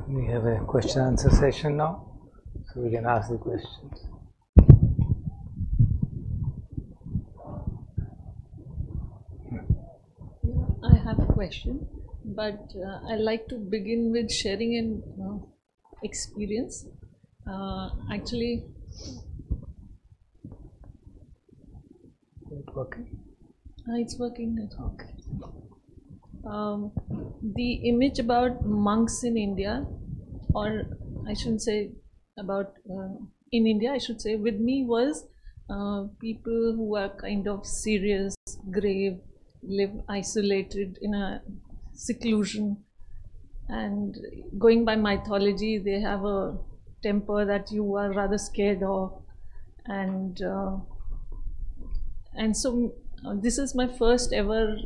We have a question answer session now, so we can ask the questions. I have a question, but I like to begin with sharing an experience. Actually, Is it working? it's working. Okay. The image about monks in India, or I shouldn't say about in India, I should say with me was people who are kind of serious, grave, live isolated in a seclusion, and going by mythology, they have a temper that you are rather scared of, and so this is my first ever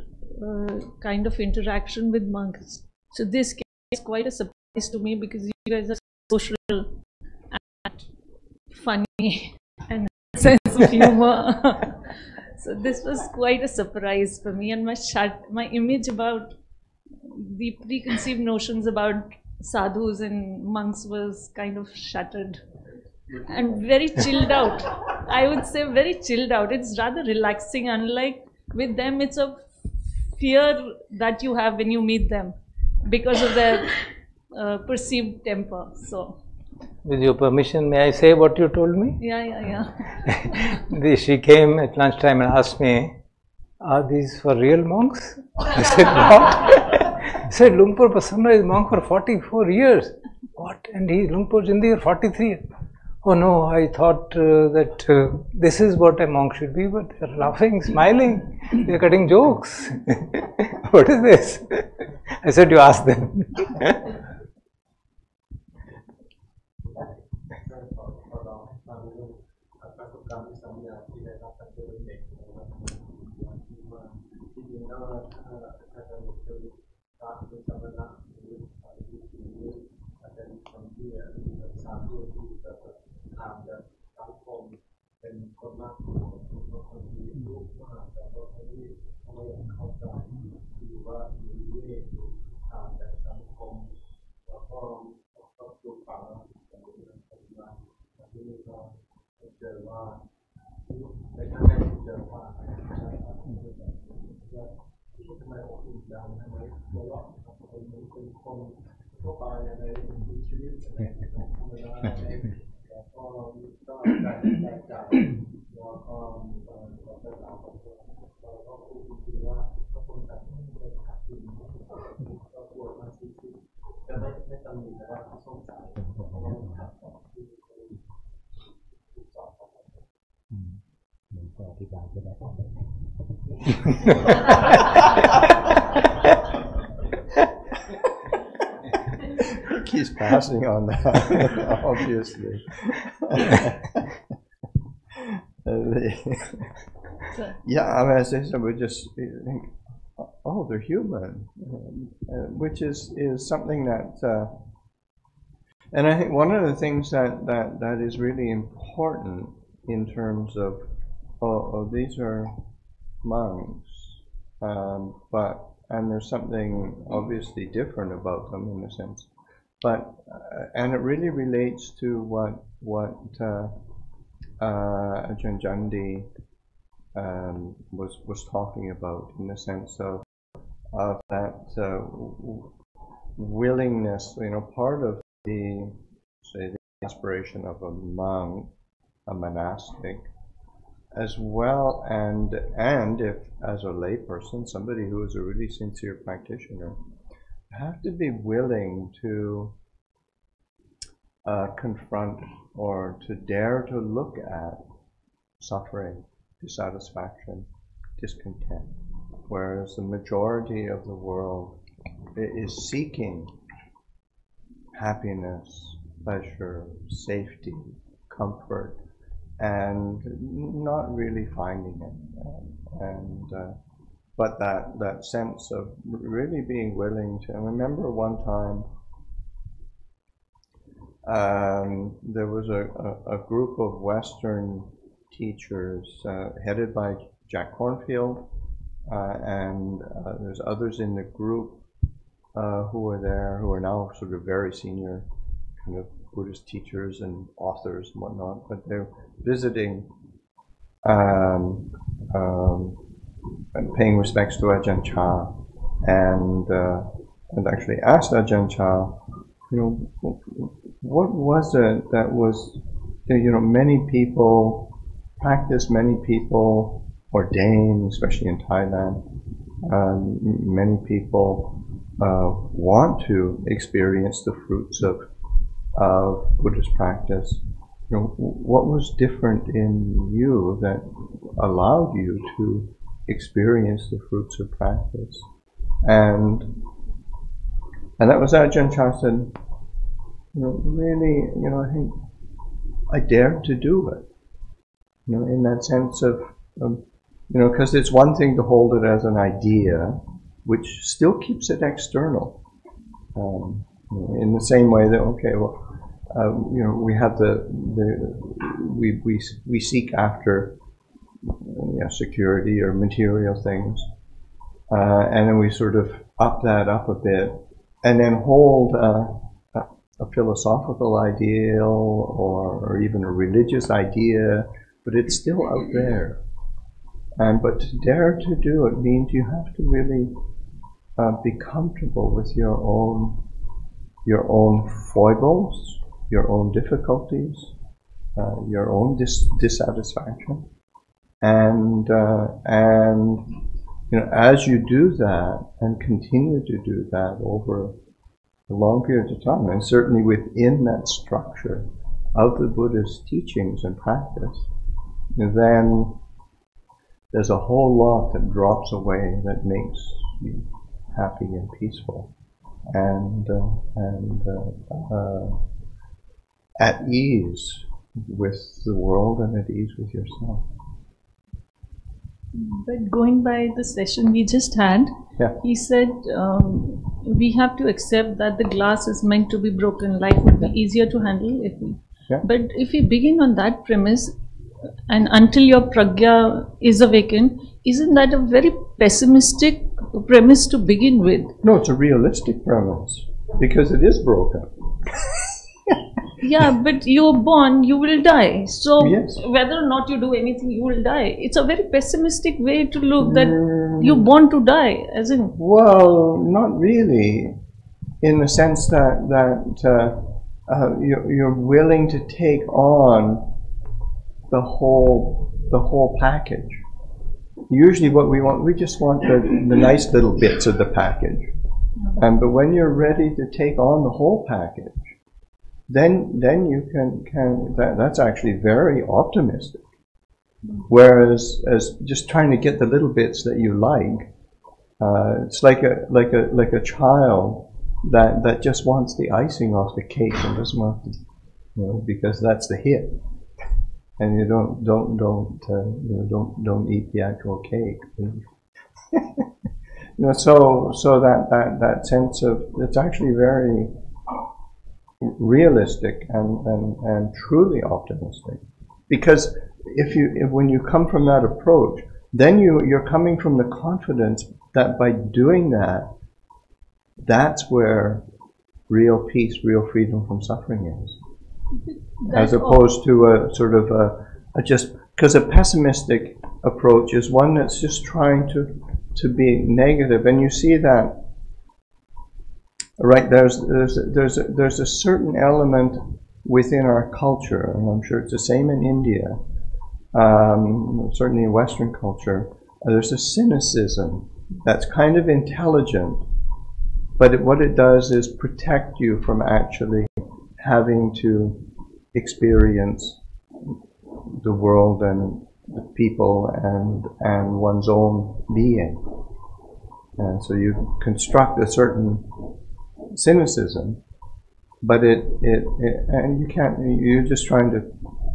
kind of interaction with monks. So this is quite a surprise to me because you guys are social and funny and sense of humor. So this was quite a surprise for me, and my image about the preconceived notions about sadhus and monks was kind of shattered and very chilled out. I would say very chilled out. It's rather relaxing, unlike with them it's a fear that you have when you meet them because of their perceived temper. So with your permission, may I say what you told me? Yeah. She came at lunchtime and asked me, "Are these for real monks?" I said, "What?" He said, "Lumpur Pasanno is monk for 44 years." What? And Lumpur Jundee for 43 years. Oh no, I thought that this is what a monk should be, but they're laughing, smiling, they're cutting jokes. What is this? I said, you ask them. He's passing on that, obviously. Yeah, I mean, as I said, we just think, oh, they're human, which is something that, and I think one of the things that is really important in terms of, these are monks, and there's something obviously different about them in a sense, but and it really relates to what Jundee was talking about, in the sense of that willingness, part of the aspiration of a monk, a monastic, as well, and if as a layperson, somebody who is a really sincere practitioner, have to be willing to confront or to dare to look at suffering, dissatisfaction, discontent, whereas the majority of the world is seeking happiness, pleasure, safety, comfort, and not really finding it. But that sense of really being willing to. I remember one time there was a group of Western teachers headed by Jack Kornfield, and there's others in the group who were there, who are now sort of very senior kind of Buddhist teachers and authors and whatnot, but they're visiting and paying respects to Ajahn Chah, and actually asked Ajahn Chah, what was it that was, many people practice, many people ordain, especially in Thailand, many people want to experience the fruits of Buddhist practice. What was different in you that allowed you to experience the fruits of practice? And that was Ajahn Chah said, really, I think I dared to do it. In that sense of, because it's one thing to hold it as an idea, which still keeps it external. In the same way that, we have we seek after security or material things, and then we sort of up that up a bit, and then hold a philosophical ideal or even a religious idea, but it's still out there. But to dare to do it means you have to really be comfortable with your own foibles, your own difficulties, your own dissatisfaction, and as you do that and continue to do that over a long period of time, and certainly within that structure of the Buddha's teachings and practice, then there's a whole lot that drops away that makes you happy and peaceful and at ease with the world and at ease with yourself. But going by the session we just had, he said we have to accept that the glass is meant to be broken. Life would be easier to handle if we. But if we begin on that premise, and until your pragya is awakened, isn't that a very pessimistic premise to begin with? No, it's a realistic premise because it is broken. Yeah, but you're born, you will die. So whether or not you do anything, you will die. It's a very pessimistic way to look that you're born to die, as in. Well, not really, in the sense that you're willing to take on the whole package. Usually, what we want, we just want the nice little bits of the package. But when you're ready to take on the whole package, then you can that's actually very optimistic. Whereas as just trying to get the little bits that you like, it's like a child that just wants the icing off the cake and doesn't want to, because that's the hit, and you don't eat the actual cake. So that sense of, it's actually very realistic and truly optimistic, because when you come from that approach, then you're coming from the confidence that by doing that, that's where real peace, real freedom from suffering is, as opposed to a sort of a just, because a pessimistic approach is one that's just trying to be negative, and you see that. Right, there's a certain element within our culture, and I'm sure it's the same in India, certainly in Western culture. There's a cynicism that's kind of intelligent, but what it does is protect you from actually having to experience the world and the people and one's own being. And so you construct a certain cynicism, but and you can't, you're just trying to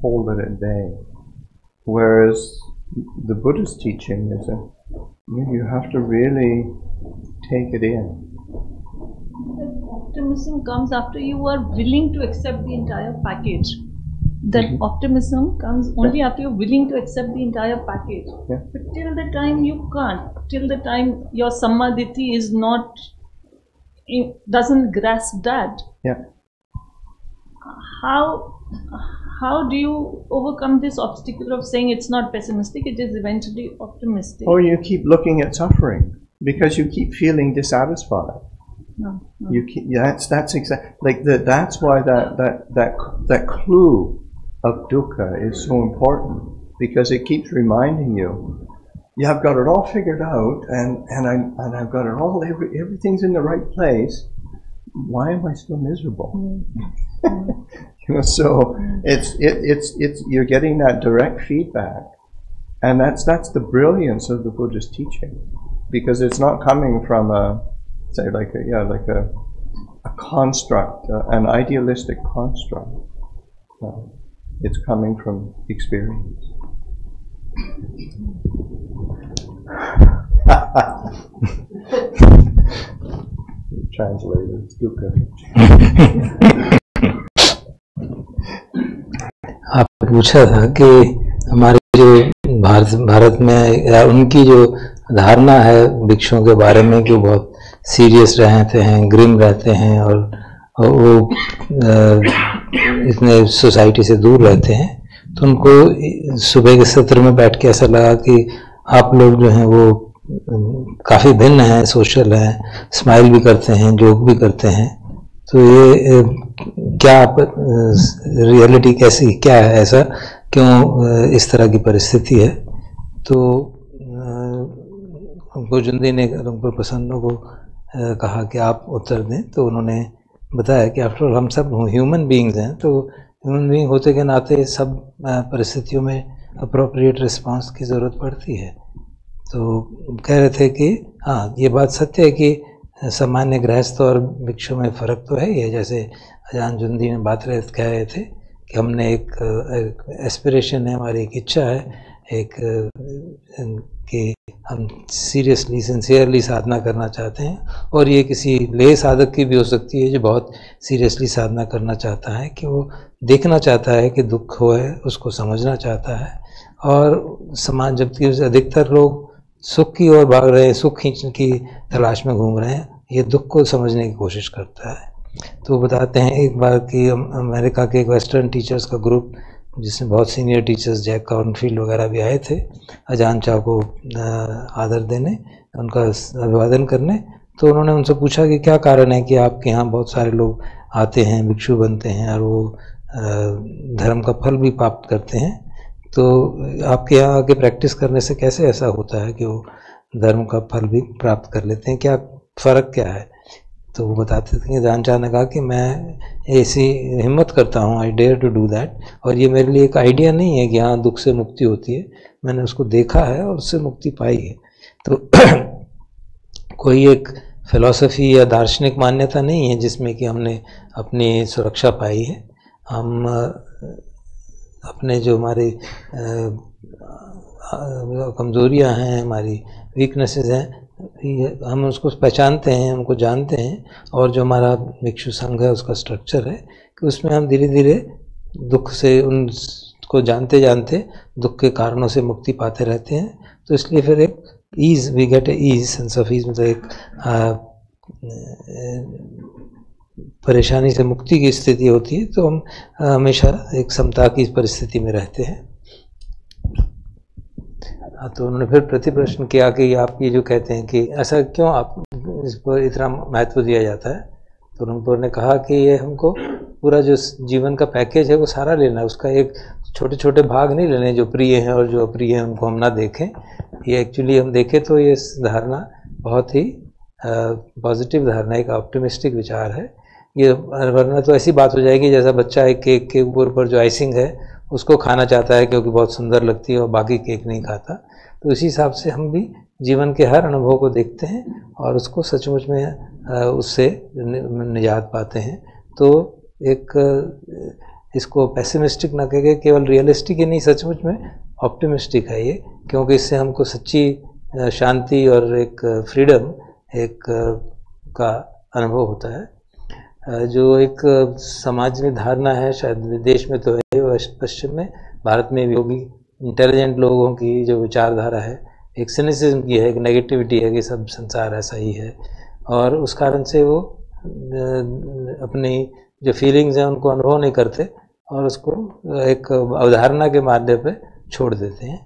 hold it at bay. Whereas the Buddha's teaching is you have to really take it in. Optimism comes after you are willing to accept the entire package. That optimism comes only after you're willing to accept the entire package. But till the time you can't, till the time your sammaditi is not doesn't grasp that, Yeah. how do you overcome this obstacle of saying it's not pessimistic, it is eventually optimistic? Or you keep looking at suffering because you keep feeling dissatisfied. No. You keep, that's exactly like that's why that clue of dukkha is so important, because it keeps reminding you, yeah, I've got it all figured out, and I've got it all. Everything's in the right place. Why am I still miserable? So it's you're getting that direct feedback, and that's the brilliance of the Buddha's teaching, because it's not coming from a construct, an idealistic construct. It's coming from experience. Translated dukkha. आपने पूछा था कि हमारे जो भारत में या उनकी जो धारणा है भिक्षुओं के बारे में कि वो बहुत सीरियस रहते हैं, ग्रिम रहते हैं और वो इतने सोसाइटी से दूर रहते हैं, तो उनको सुबह के सत्र में बैठ के ऐसा लगा कि आप लोग जो हैं वो काफ़ी भिन्न हैं, सोशल हैं, स्माइल भी करते हैं, जोक भी करते हैं, तो ये क्या रियलिटी कैसी क्या है, ऐसा क्यों इस तरह की परिस्थिति है? तो उनको जुंदी ने लुंगपुर प्रसन्नो को कहा कि आप उत्तर दें, तो उन्होंने बताया कि आफ्टर ऑल हम सब ह्यूमन बीइंग्स हैं, तो ह्यूमन बीइंग होते के नाते सब परिस्थितियों में अप्रोप्रिएट रिस्पांस की ज़रूरत पड़ती है। तो कह रहे थे कि हाँ, ये बात सत्य है कि सामान्य गृहस्थ और भिक्षु में फ़र्क तो है ही है। जैसे अजान जुंदी ने बात कह रहे थे कि हमने एक एस्पिरेशन है, हमारी एक इच्छा है, एक कि हम सीरियसली सिंसियरली साधना करना चाहते हैं, और ये किसी ले साधक की भी हो सकती है जो बहुत सीरियसली साधना करना चाहता है, कि वो देखना चाहता है कि दुख हो है, उसको समझना चाहता है। और समाज जबकि अधिकतर लोग सुख की ओर भाग रहे हैं, सुख की तलाश में घूम रहे हैं, ये दुख को समझने की कोशिश करता है। तो बताते हैं एक बार कि अमेरिका के एक वेस्टर्न टीचर्स का ग्रुप, जिसमें बहुत सीनियर टीचर्स जैक कॉर्नफील्ड वगैरह भी आए थे अजान चा को आदर देने, उनका अभिवादन करने, तो उन्होंने उनसे पूछा कि क्या कारण है कि आपके यहाँ बहुत सारे लोग आते हैं, भिक्षु बनते हैं और वो धर्म का फल भी प्राप्त करते हैं, तो आपके यहाँ आके प्रैक्टिस करने से कैसे ऐसा होता है कि वो धर्म का फल भी प्राप्त कर लेते हैं, क्या फ़र्क क्या है? तो वो बताते थे कि अजान ने कहा कि मैं ऐसी हिम्मत करता हूँ, I dare to do that, और ये मेरे लिए एक आइडिया नहीं है कि हाँ दुख से मुक्ति होती है, मैंने उसको देखा है और उससे मुक्ति पाई है। तो कोई एक फिलॉसफी या दार्शनिक मान्यता नहीं है जिसमें कि हमने अपनी सुरक्षा पाई है। हम अपने जो हमारी कमज़ोरियाँ हैं, हमारी वीकनेसेस हैं, हम उसको पहचानते हैं, हमको जानते हैं, और जो हमारा भिक्षु संघ है उसका स्ट्रक्चर है कि उसमें हम धीरे धीरे दुख से, उनको जानते जानते दुख के कारणों से मुक्ति पाते रहते हैं। तो इसलिए फिर एक ease, we get a ease, sense of ease, मतलब एक परेशानी से मुक्ति की स्थिति होती है, तो हम हमेशा एक समता की परिस्थिति में रहते हैं। तो उन्होंने फिर प्रति प्रश्न किया कि आप ये जो कहते हैं कि ऐसा क्यों आप इस पर इतना महत्व दिया जाता है, तो लुंगपुर ने कहा कि ये हमको पूरा जो जीवन का पैकेज है वो सारा लेना है, उसका एक छोटे छोटे भाग नहीं लेने, जो प्रिय हैं और जो अप्रिय हैं उनको हम ना देखें। ये एक्चुअली हम देखें तो ये धारणा बहुत ही पॉजिटिव धारणा, एक ऑप्टिमिस्टिक विचार है। ये वरना तो ऐसी बात हो जाएगी जैसा बच्चा एक केक के ऊपर जो आइसिंग है उसको खाना चाहता है क्योंकि बहुत सुंदर लगती है और बाकी केक नहीं खाता। तो इसी हिसाब से हम भी जीवन के हर अनुभव को देखते हैं और उसको सचमुच में उससे निजात पाते हैं। तो एक इसको पेसिमिस्टिक ना कह के केवल रियलिस्टिक ही नहीं, सचमुच में ऑप्टिमिस्टिक है ये, क्योंकि इससे हमको सच्ची शांति और एक फ्रीडम एक का अनुभव होता है। जो एक समाज में धारणा है, शायद विदेश में तो है, पश्चिम में, भारत में भी होगी, इंटेलिजेंट लोगों की जो विचारधारा है एक सिनिसिज्म की है, एक नेगेटिविटी है कि सब संसार ऐसा ही है और उस कारण से वो अपनी जो फीलिंग्स हैं उनको अनुभव नहीं करते और उसको एक अवधारणा के माध्यम पे छोड़ देते हैं।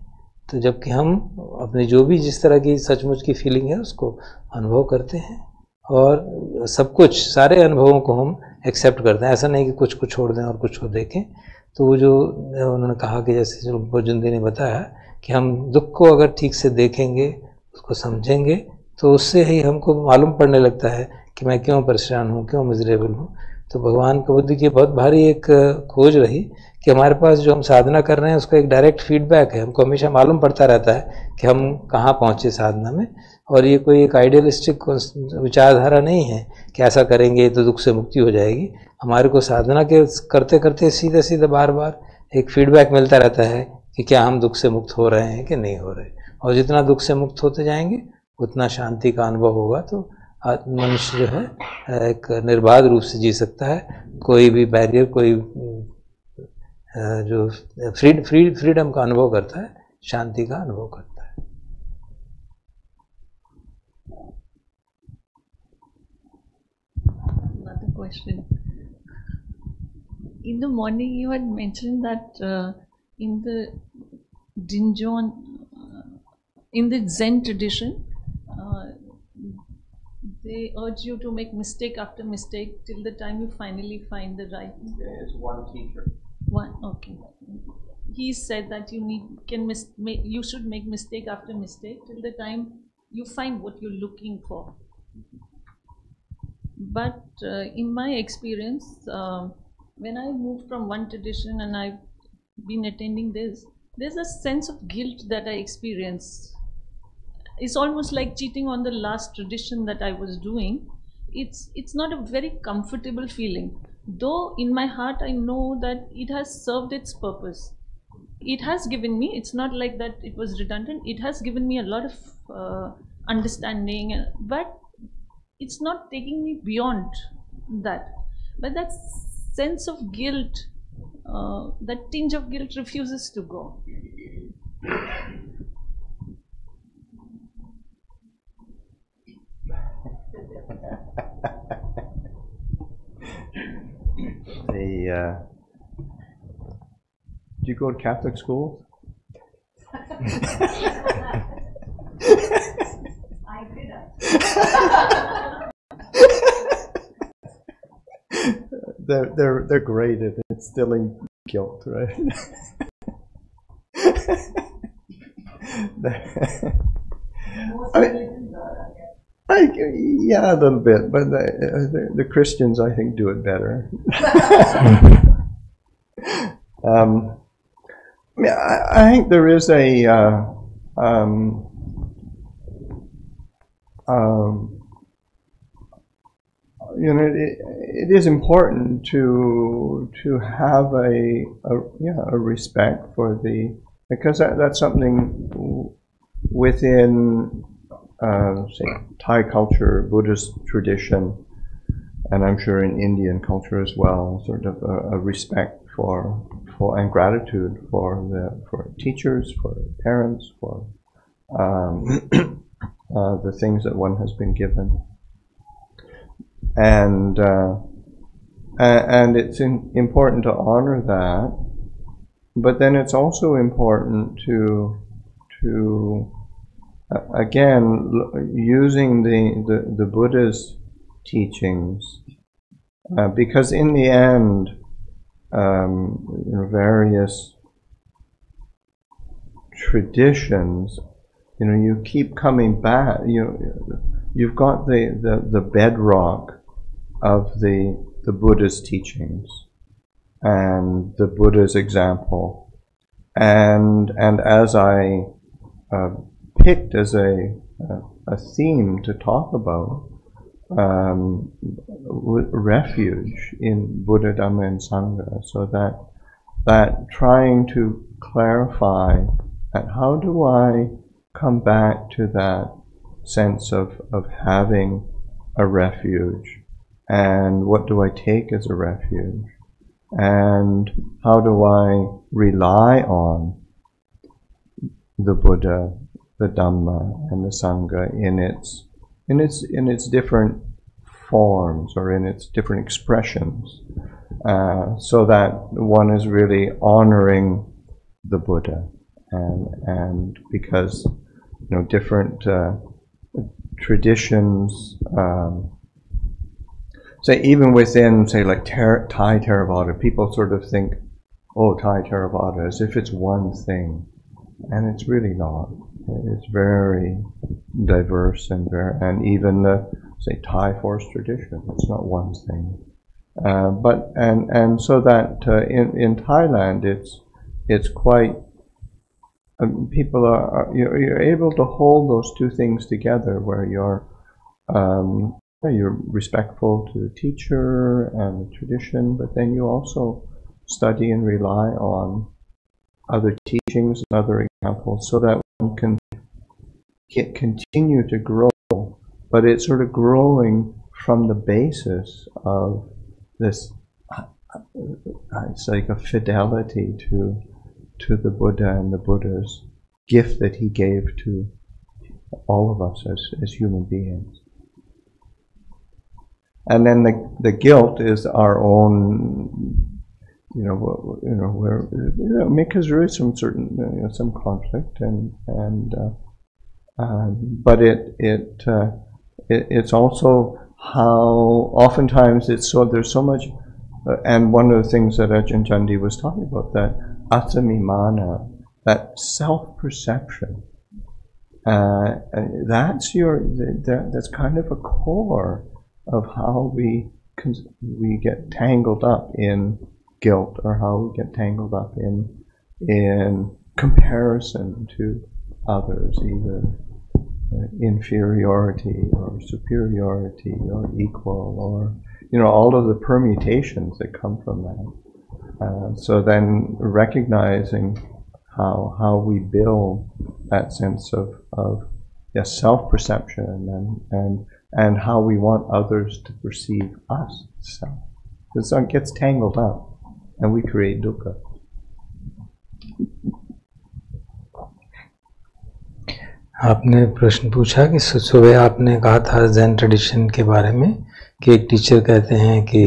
तो जबकि हम अपनी जो भी जिस तरह की सचमुच की फीलिंग है उसको अनुभव करते हैं और सब कुछ सारे अनुभवों को हम एक्सेप्ट करते हैं। ऐसा नहीं कि कुछ को छोड़ दें और कुछ को देखें। तो वो जो उन्होंने कहा कि जैसे जो जुंदी ने बताया कि हम दुख को अगर ठीक से देखेंगे, उसको समझेंगे, तो उससे ही हमको मालूम पड़ने लगता है कि मैं क्यों परेशान हूँ, क्यों मिजरेबल हूँ। तो भगवान के बुद्ध की बहुत भारी एक खोज रही कि हमारे पास जो हम साधना कर रहे हैं उसका एक डायरेक्ट फीडबैक है। हमको हमेशा मालूम पड़ता रहता है कि हम कहाँ पहुँचे साधना में, और ये कोई एक आइडियलिस्टिक विचारधारा नहीं है कि ऐसा करेंगे तो दुख से मुक्ति हो जाएगी। हमारे को साधना के करते करते सीधे सीधे बार बार एक फीडबैक मिलता रहता है कि क्या हम दुख से मुक्त हो रहे हैं कि नहीं हो रहे। और जितना दुख से मुक्त होते जाएंगे उतना शांति का अनुभव होगा। तो मनुष्य जो है एक निर्बाध रूप से जी सकता है, कोई भी बैरियर, कोई जो फ्रीडम का अनुभव करता है, शांति का अनुभव करता है। Another question. In the morning you had mentioned that in the Dinjon, in the Zen tradition, they urge you to make mistake after mistake till the time you finally find the right. It's one teacher. One, okay. He said that you should make mistake after mistake till the time you find what you're looking for. But in my experience, when I moved from one tradition and I've been attending this, there's a sense of guilt that I experience. It's almost like cheating on the last tradition that I was doing. It's not a very comfortable feeling. Though in my heart I know that it has served its purpose. It has given me, it's not like that it was redundant, it has given me a lot of understanding, but it's not taking me beyond that. But that sense of guilt, that tinge of guilt refuses to go. Do you go to Catholic school? I did. They're great at instilling guilt, right? Yeah, a little bit, but the Christians, I think, do it better. I think there is it is important to have a respect for because that's something within say Thai culture, Buddhist tradition, and I'm sure in Indian culture as well, sort of a respect for and gratitude for teachers, for parents, for the things that one has been given, and it's important to honor that, but then it's also important to again using the Buddha's teachings, because in the end, various traditions, you keep coming back. You've got the bedrock of the Buddha's teachings and the Buddha's example, and as I picked as a theme to talk about refuge in Buddha, Dhamma, and Sangha, so that trying to clarify that how do I come back to that sense of having a refuge, and what do I take as a refuge, and how do I rely on the Buddha, the Dhamma, and the Sangha in its in its different forms or in its different expressions, so that one is really honoring the Buddha, and because different traditions, say even within, say, like Thai Theravada, people sort of think, oh, Thai Theravada, as if it's one thing, and it's really not. It's very diverse and even the, say, Thai forest tradition, it's not one thing. But so that in Thailand, it's quite. People you're able to hold those two things together, where you're respectful to the teacher and the tradition, but then you also study and rely on other teachings and other examples, so that one can continue to grow. But it's sort of growing from the basis of this. It's like a fidelity to the Buddha and the Buddha's gift that he gave to all of us as human beings. And then the guilt is our own, because there is some certain, some conflict, but it's also how oftentimes there's so much, and one of the things that Ajahn Jundee was talking about, that attamimana, that self-perception, that's kind of a core of how we get tangled up in guilt, or how we get tangled up in comparison to others, either inferiority or superiority or equal, or all of the permutations that come from that. So then recognizing how we build that sense of self-perception and how we want others to perceive us. Because it gets tangled up and we create dukkha. आपने प्रश्न पूछा कि सुबह आपने कहा था Jain tradition के बारे में कि एक टीचर कहते हैं कि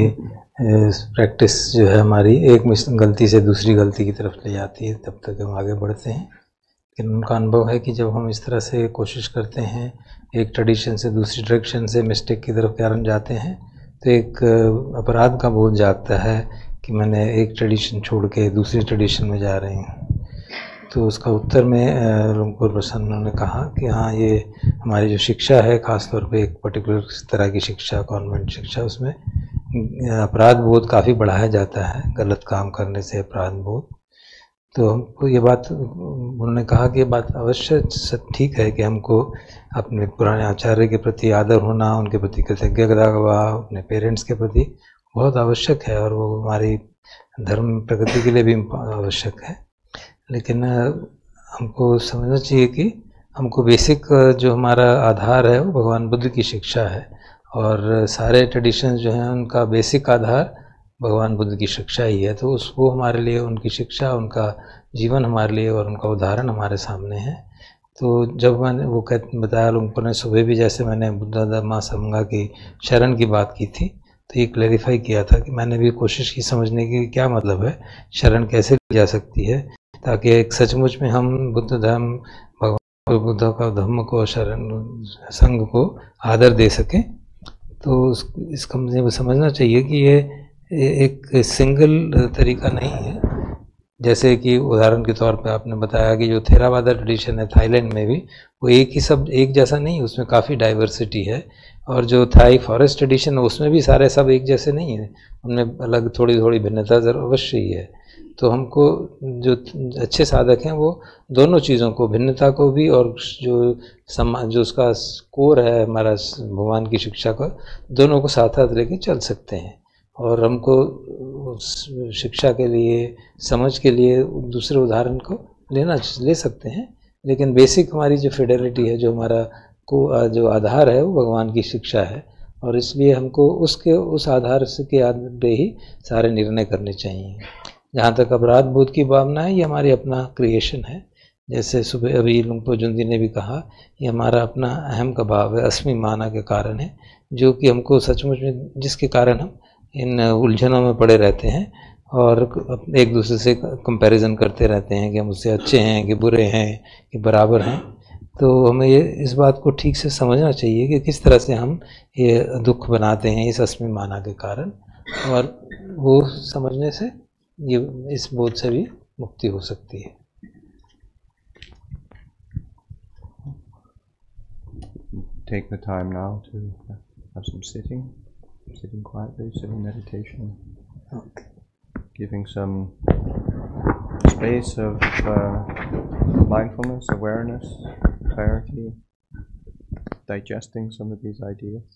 प्रैक्टिस जो है हमारी एक गलती से दूसरी गलती की तरफ ले जाती है, तब तक हम आगे बढ़ते हैं। लेकिन उनका अनुभव है कि जब हम इस तरह से कोशिश करते हैं एक ट्रेडिशन से दूसरी डायरेक्शन से मिस्टेक की तरफ कारण जाते हैं, तो एक अपराध का बोध जागता है कि मैंने एक ट्रेडिशन छोड़ के दूसरी ट्रेडिशन में जा रही हूँ। तो उसका उत्तर में लुंगपुर प्रसन्न ने कहा कि हाँ, ये हमारी जो शिक्षा है, ख़ासतौर पे एक पर्टिकुलर तरह की शिक्षा, कॉन्वेंट शिक्षा, उसमें अपराध बोध काफ़ी बढ़ाया जाता है, गलत काम करने से अपराध बोध। तो हमको ये बात, उन्होंने कहा कि ये बात अवश्य ठीक है कि हमको अपने पुराने आचार्य के प्रति आदर होना, उनके प्रति कृतज्ञता का, अपने पेरेंट्स के प्रति बहुत आवश्यक है, और वो हमारी धर्म प्रगति के लिए भी आवश्यक है। लेकिन हमको समझना चाहिए कि हमको बेसिक जो हमारा आधार है वो भगवान बुद्ध की शिक्षा है, और सारे ट्रेडिशन जो हैं उनका बेसिक आधार भगवान बुद्ध की शिक्षा ही है। तो वो हमारे लिए, उनकी शिक्षा, उनका जीवन हमारे लिए, और उनका उदाहरण हमारे सामने है। तो जब मैंने वो बताया लुंगपुर ने सुबह भी, जैसे मैंने बुद्ध धम्मा संघा की शरण की बात की थी, तो ये क्लैरिफाई किया था कि मैंने भी कोशिश की समझने की क्या मतलब है, शरण कैसे ली जा सकती है, ताकि एक सचमुच में हम बुद्ध धर्म, भगवान बुद्ध का धम्म को, शरण संघ को आदर दे सकें। तो इसका मुझे समझना चाहिए कि ये एक सिंगल तरीका नहीं है। जैसे कि उदाहरण के तौर पे आपने बताया कि जो थेरावादा ट्रेडिशन है थाईलैंड में भी, वो एक जैसा नहीं, उसमें काफ़ी डाइवर्सिटी है। और जो थाई फॉरेस्ट ट्रेडिशन है उसमें भी सारे सब एक जैसे नहीं है, उनमें अलग थोड़ी थोड़ी भिन्नता अवश्य ही है। तो हमको जो अच्छे साधक हैं वो दोनों चीज़ों को, भिन्नता को भी, और जो उसका कोर है हमारा भगवान की शिक्षा का, दोनों को साथ साथ लेके चल सकते हैं। और हमको शिक्षा के लिए, समझ के लिए दूसरे उदाहरण को ले सकते हैं, लेकिन बेसिक हमारी जो फिडेलिटी है, जो हमारा जो आधार है, वो भगवान की शिक्षा है। और इसलिए हमको उस आधार के आधार पे ही सारे निर्णय करने चाहिए। जहाँ तक अपराध बोध की भावना है, ये हमारी अपना क्रिएशन है, जैसे सुबह अभी लुंगपो जुंदी ने भी कहा, ये हमारा अपना अहम का भाव है, अस्मि माना के कारण है, जो कि हमको सचमुच में, जिसके कारण हम इन उलझनों में पड़े रहते हैं और एक दूसरे से कंपैरिजन करते रहते हैं कि हम उससे अच्छे हैं कि बुरे हैं कि बराबर हैं। तो हमें ये इस बात को ठीक से समझना चाहिए कि किस तरह से हम ये दुख बनाते हैं इस अस्मि माना के कारण, और वो समझने से ये इस बोध से भी मुक्ति हो सकती है। Take the time now to have some sitting quietly, sitting meditation, giving some space of mindfulness, awareness, clarity, digesting some of these ideas.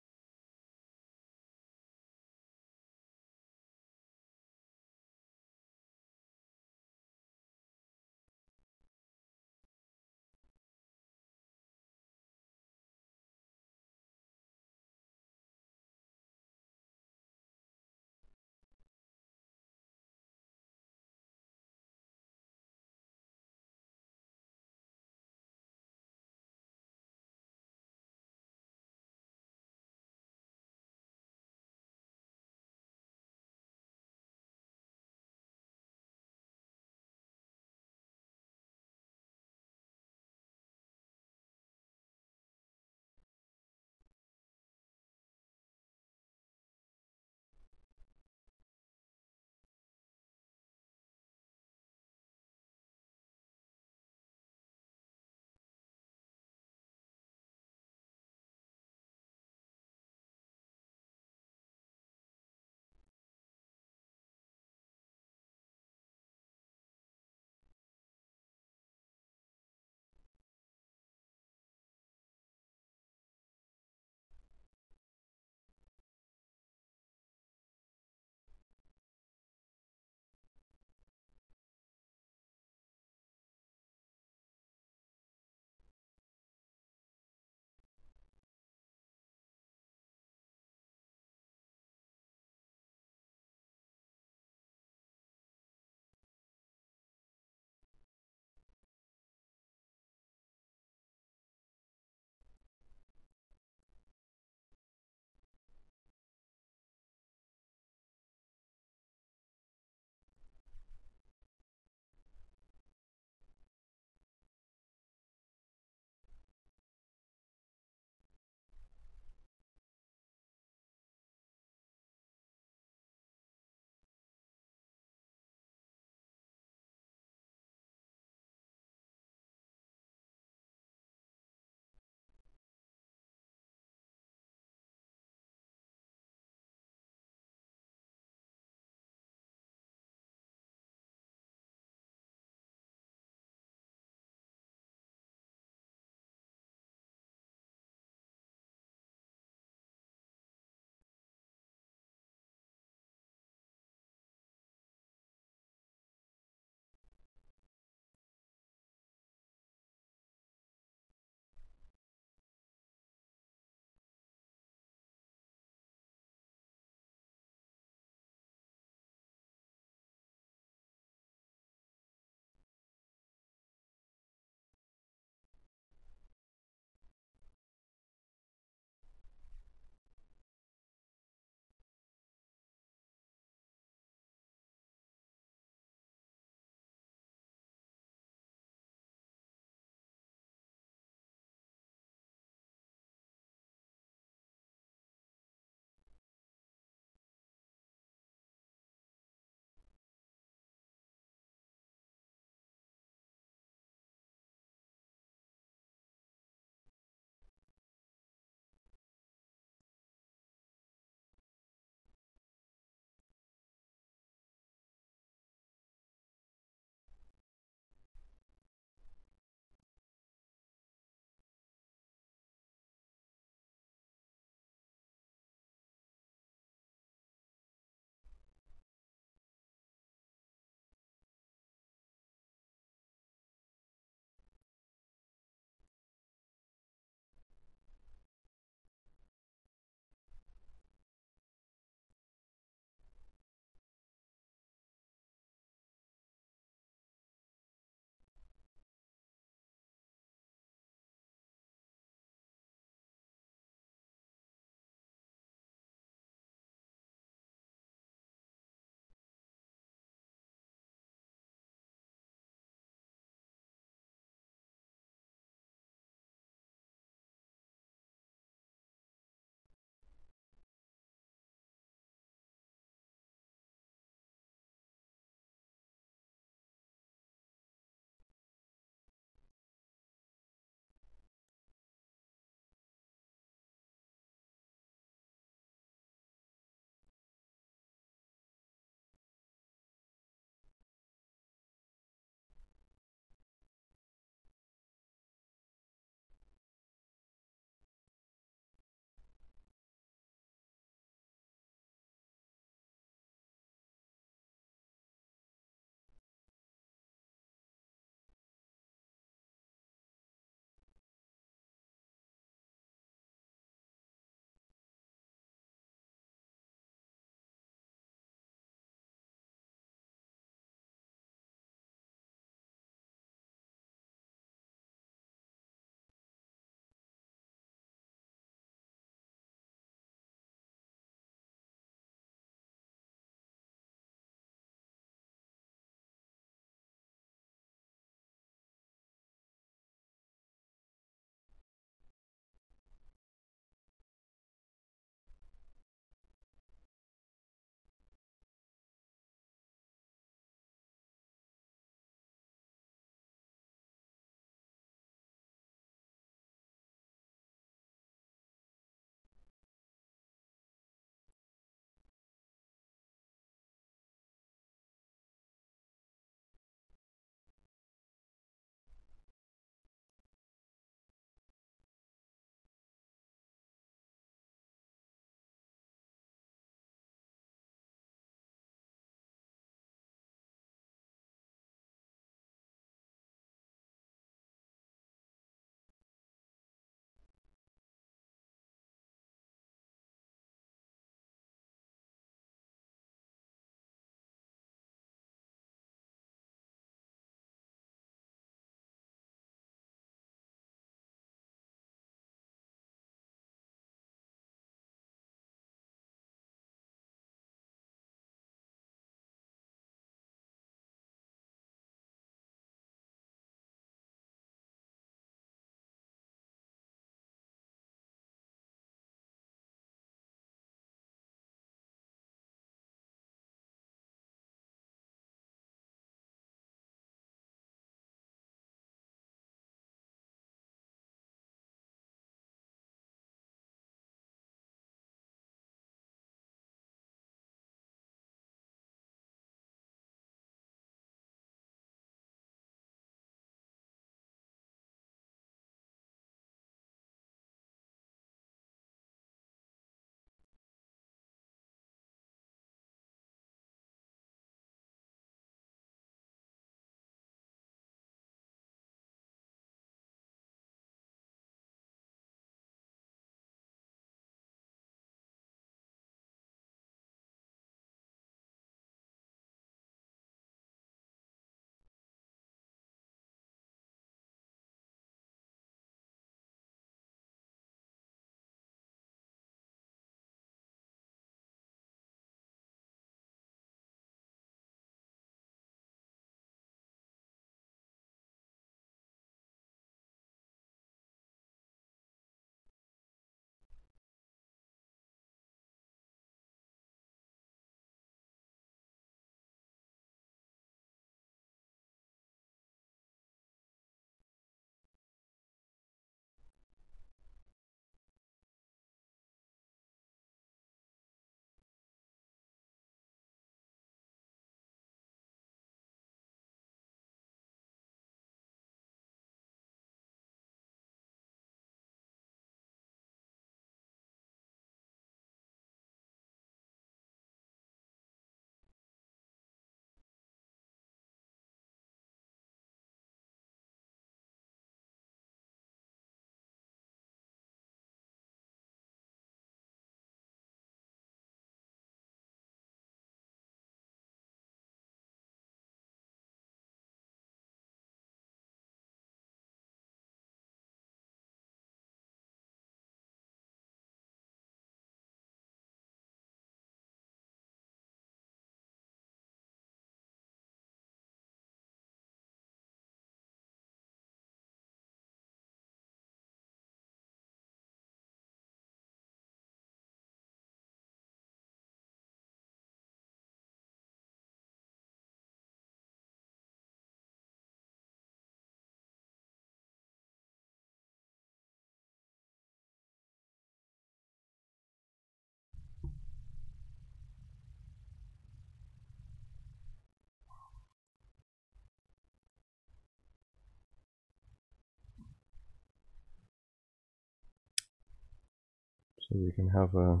So we can have a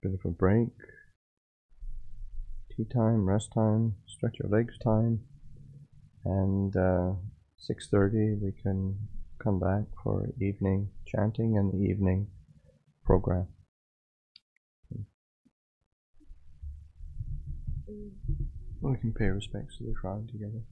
bit of a break, tea time, rest time, stretch your legs time, and 6:30 we can come back for evening chanting and the evening program. We can pay respects to the crowd together.